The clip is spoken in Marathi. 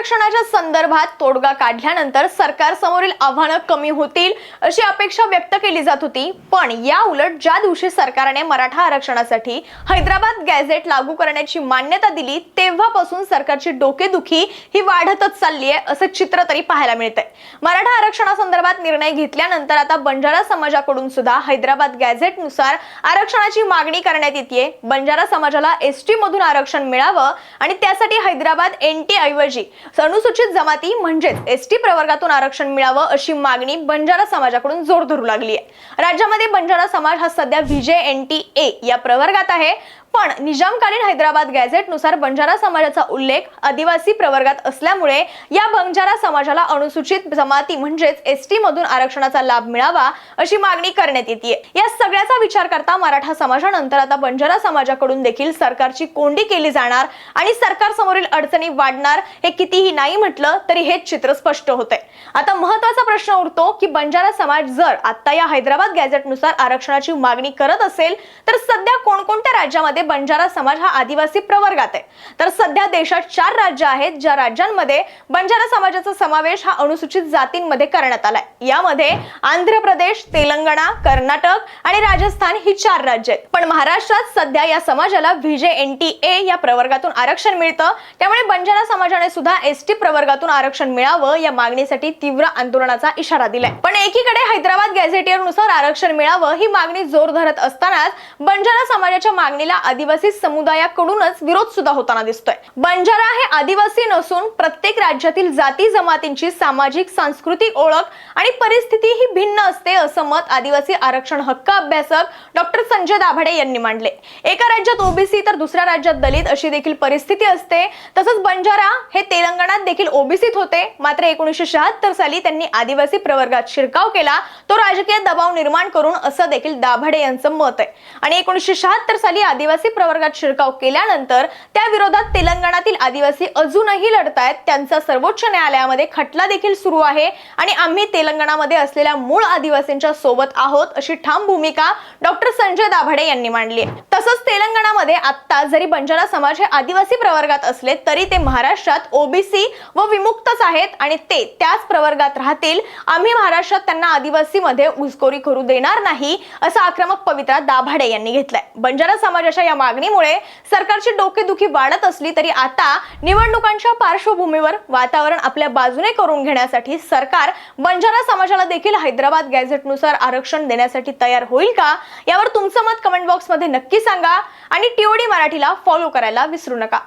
आरक्षणाच्या संदर्भात तोडगा काढल्यानंतर सरकारसमोरील आव्हानं कमी होतील अशी अपेक्षा व्यक्त केली जात होती। पण या उलट ज्या दिवशी सरकारने मराठा आरक्षणासाठी हैदराबाद गॅझेट लागू करण्याची मान्यता दिली तेव्हापासून सरकारची डोकेदुखी ही वाढतच चालली आहे असं चित्र तरी पाहायला मिळतंय। मराठा आरक्षणासंदर्भात निर्णय घेतल्यानंतर आता बंजारा समाजाकडून सुद्धा हैदराबाद गॅझेट नुसार आरक्षणाची मागणी करण्यात येते। बंजारा समाजाला एसटी मधून आरक्षण मिळावं आणि त्यासाठी हैदराबाद एनटी ऐवजी अनुसूचित जमाती म्हणजेच एसटी प्रवर्गातून आरक्षण मिळावं अशी मागणी बंजारा समाजाकडून जोर धरू लागली आहे। राज्यामध्ये बंजारा समाज हा सध्या VJNTA या प्रवर्गात आहे, पण निजामकालीन हैदराबाद गॅझेट नुसार बंजारा समाजाचा उल्लेख आदिवासी प्रवर्गात असल्यामुळे या बंजारा समाजाला अनुसूचित जमाती म्हणजेच एसटी मधून आरक्षणाचा लाभ मिळावा अशी मागणी करण्यात येते। या सगळ्याचा विचार करता मराठा समाजानंतर आता बंजारा समाजाकडून देखील सरकारची कोंडी केली जाणार आणि सरकार समोरील अडचणी वाढणार हे कितीही नाही म्हटलं तरी हेच चित्र स्पष्ट होते। आता महत्त्वाचा प्रश्न उरतो की बंजारा समाज जर आता या हैदराबाद गॅझेट नुसार आरक्षणाची मागणी करत असेल तर सध्या कोणकोणत्या राज्यामध्ये बंजारा समाज हा आदिवासी प्रवर्गात आहे? तर सध्या देशात 4 राज्य आहेत ज्या राज्यांमध्ये बंजारा समाजाचा समावेश हा अनुसूचित जातींमध्ये करण्यात आलाय। यामध्ये आंध्र प्रदेश, तेलंगणा, कर्नाटक आणि राजस्थान ही 4 राज्य आहेत। पण महाराष्ट्रात सध्या या समाजाला VJNTA या प्रवर्गातून आरक्षण मिळतं, त्यामुळे बंजारा समाजाने सुद्धा एसटी प्रवर्गातून आरक्षण मिळावं या मागणीसाठी तीव्र आंदोलनाचा इशारा दिलाय। पण एकीकडे हैदराबाद गॅझेटियरनुसार आरक्षण मिळावं ही मागणी जोर धरत असतानाच बंजारा समाजाच्या मागणीला आदिवासी समुदायाकडूनच विरोध सुद्धा होताना दिसतोय। बंजारा हे आदिवासी नसून प्रत्येक राज्यातील जाती जमातींची सामाजिक सांस्कृतिक ओळख आणि परिस्थिती ही भिन्न असते असं मत आदिवासी आरक्षण हक्क अभ्यासक डॉक्टर संजय दाभाडे यांनी मांडले। एका राज्यात ओबीसी तर दुसऱ्या राज्यात दलित अशी देखील परिस्थिती असते। तसंच बंजारा हे तेलंगणात देखील ओबीसीत होते, मात्र 1976 साली त्यांनी आदिवासी प्रवर्गात शिरकाव केला, तो राजकीय दबाव निर्माण करून असं देखील दाभाडे यांचं मत आहे। आणि 1976 साली आदिवासी प्रवर्गात शिरकाव केल्यानंतर त्या विरोधात तेलंगणातील आदिवासी अजूनही लढतायत। त्यांचा सर्वोच्च न्यायालयामध्ये खटला देखील सुरू आहे आणि आम्ही तेलंगणामध्ये असलेल्या मूळ आदिवासींच्या सोबत आहोत अशी ठाम भूमिका डॉक्टर संजय दाभाडे यांनी मांडली आहे। तसंच तेलंगणामध्ये आता जरी बंजारा समाज हे आदिवासी प्रवर्गात असले तरी ते महाराष्ट्रात ओबीसी व विमुक्तच आहेत आणि ते त्याच प्रवर्गात राहतील। आम्ही महाराष्ट्रात त्यांना आदिवासी मध्ये घुसखोरी करू देणार नाही असा आक्रमक पवित्रा दाभाडे यांनी घेतलाय। बंजारा समाजाच्या या मागणीमुळे सरकारची डोकेदुखी वाढत असली तरी आता निवडणुकांच्या पार्श्वभूमीवर वातावरण आपल्या बाजूने करून घेण्यासाठी सरकार बंजारा समाजाला देखील हैदराबाद गॅझेट नुसार आरक्षण देण्यासाठी तयार होईल का, यावर तुमचं मत कमेंट बॉक्स मध्ये नक्की सांगा आणि TOD मराठीला फॉलो करायला विसरू नका।